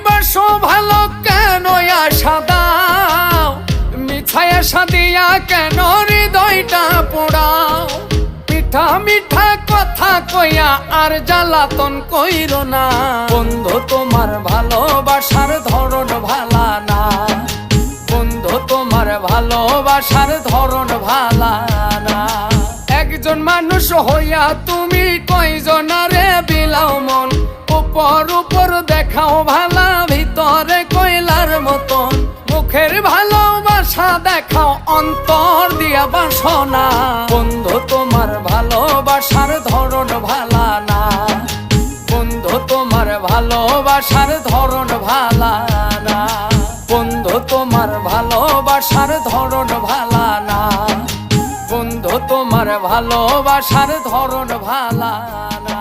বাসো ভালো কেন আশা দাও, মিছায় আশা দিয়া কেন হৃদয়টা পোড়াও। মিঠা মিঠা কথা কইয়া আর জ্বালাতন কইরো না, বন্ধু তোমার ভালোবাসার ধরন ভালা না, বন্ধু তোমার ভালোবাসার ধরন ভালা না। একজন মানুষ হইয়া তুমি কয়জনারে বিলাও মন, উপর উপর দেখাও ভালা ভিতরে কয়লার মতন। মুখের ভালোবাসা দেখাও অন্তর দিয়া বাসনা, বন্ধু তোমার ভালোবাসার ধরন ভালা না, বন্ধু তোমার ভালোবাসার ধরন ভালা না, বন্ধু তোমার ভালোবাসার ধরন ভালা না, বন্ধু তোমার ভালোবাসার ধরন ভালা না।